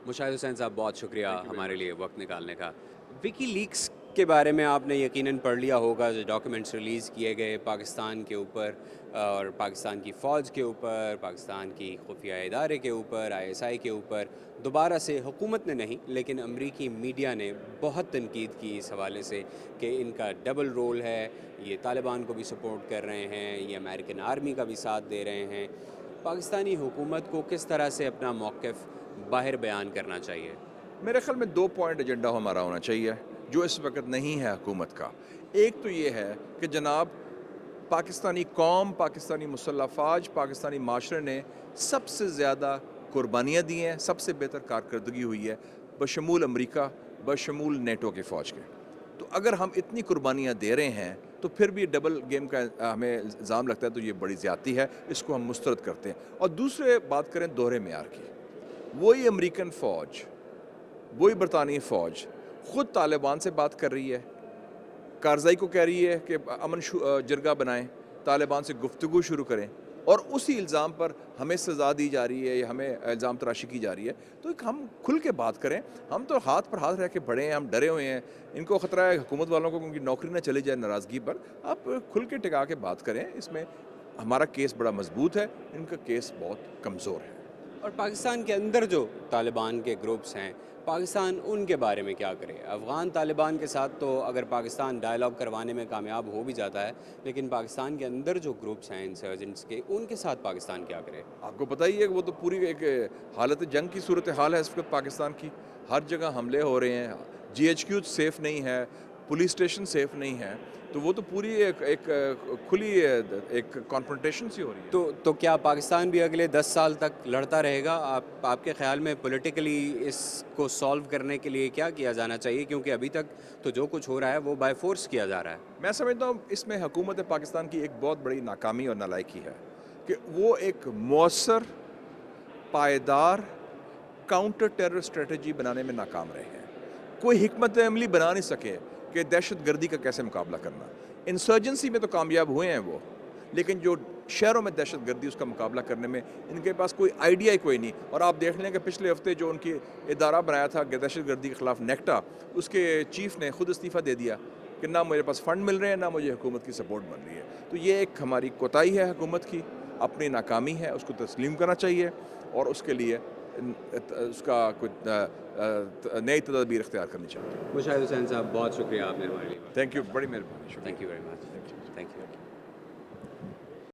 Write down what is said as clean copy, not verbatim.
مشاہد حسین صاحب بہت شکریہ ہمارے لیے وقت نکالنے کا. وکی لیکس کے بارے میں آپ نے یقیناً پڑھ لیا ہوگا، جو ڈاکیومنٹس ریلیز کیے گئے پاکستان کے اوپر اور پاکستان کی فوج کے اوپر، پاکستان کی خفیہ ادارے کے اوپر، ISI کے اوپر. دوبارہ سے حکومت نے نہیں لیکن امریکی میڈیا نے بہت تنقید کی اس حوالے سے کہ ان کا ڈبل رول ہے، یہ طالبان کو بھی سپورٹ کر رہے ہیں، یہ امریکن آرمی کا بھی ساتھ دے رہے ہیں. پاکستانی حکومت کو کس طرح سے اپنا موقف باہر بیان کرنا چاہیے؟ میرے خیال میں 2 پوائنٹ ایجنڈا ہمارا ہونا چاہیے جو اس وقت نہیں ہے حکومت کا. ایک تو یہ ہے کہ جناب پاکستانی قوم، پاکستانی مسلح افواج، پاکستانی معاشرے نے سب سے زیادہ قربانیاں دی ہیں، سب سے بہتر کارکردگی ہوئی ہے بشمول امریکہ، بشمول نیٹو کی فوج کے. تو اگر ہم اتنی قربانیاں دے رہے ہیں تو پھر بھی ڈبل گیم کا ہمیں الزام لگتا ہے، تو یہ بڑی زیادتی ہے، اس کو ہم مسترد کرتے ہیں. اور دوسرے بات کریں دوہرے معیار کی، وہی امریکن فوج، وہی برطانوی فوج خود طالبان سے بات کر رہی ہے، کارزائی کو کہہ رہی ہے کہ امن جرگہ بنائیں، طالبان سے گفتگو شروع کریں، اور اسی الزام پر ہمیں سزا دی جا رہی ہے یا ہمیں الزام تراشی کی جا رہی ہے. تو ایک ہم کھل کے بات کریں. ہم تو ہاتھ پر ہاتھ رہ کے بڑھے ہیں، ہم ڈرے ہوئے ہیں. ان کو خطرہ ہے حکومت والوں کو، کیونکہ نوکری نہ چلی جائے ناراضگی پر. آپ کھل کے ٹکا کے بات کریں. اس میں ہمارا کیس بڑا مضبوط ہے، ان کا کیس بہت کمزور ہے. اور پاکستان کے اندر جو طالبان کے گروپس ہیں، پاکستان ان کے بارے میں کیا کرے؟ افغان طالبان کے ساتھ تو اگر پاکستان ڈائلاگ کروانے میں کامیاب ہو بھی جاتا ہے، لیکن پاکستان کے اندر جو گروپس ہیں انسرجنٹس کے، ان کے ساتھ پاکستان کیا کرے؟ آپ کو پتہ ہی ہے کہ وہ تو پوری ایک حالت جنگ کی صورتحال ہے اس وقت پاکستان کی. ہر جگہ حملے ہو رہے ہیں، GHQ سیف نہیں ہے، پولیس اسٹیشن سیف نہیں ہے. تو وہ تو پوری ایک کھلی ایک کانفرنٹیشن سی ہو رہی ہے. تو کیا پاکستان بھی اگلے 10 سال تک لڑتا رہے گا؟ آپ کے خیال میں پولیٹیکلی اس کو سالو کرنے کے لیے کیا کیا جانا چاہیے؟ کیونکہ ابھی تک تو جو کچھ ہو رہا ہے وہ بائی فورس کیا جا رہا ہے. میں سمجھتا ہوں اس میں حکومت پاکستان کی ایک بہت بڑی ناکامی اور نالائکی ہے کہ وہ ایک مؤثر، پائیدار کاؤنٹر ٹیرر اسٹریٹجی بنانے میں ناکام رہے ہیں. کوئی حکمت عملی بنا نہیں سکے کہ دہشت گردی کا کیسے مقابلہ کرنا. انسرجنسی میں تو کامیاب ہوئے ہیں وہ، لیکن جو شہروں میں دہشت گردی اس کا مقابلہ کرنے میں ان کے پاس کوئی آئیڈیا ہی کوئی نہیں. اور آپ دیکھ لیں کہ پچھلے ہفتے جو ان کی ادارہ بنایا تھا دہشت گردی کے خلاف، نیکٹا، اس کے چیف نے خود استعفیٰ دے دیا کہ نہ میرے پاس فنڈ مل رہے ہیں، نہ مجھے حکومت کی سپورٹ مل رہی ہے. تو یہ ایک ہماری کوتاہی ہے حکومت کی، اپنی ناکامی ہے، اس کو تسلیم کرنا چاہیے اور اس کے لیے اس کا کچھ نئی تدابیر اختیار کرنی چاہیے. مشاہد حسین صاحب بہت شکریہ، آپ نے ہمارے لیے. تھینک یو، بڑی مہربانی. Thank you very much. Thank you.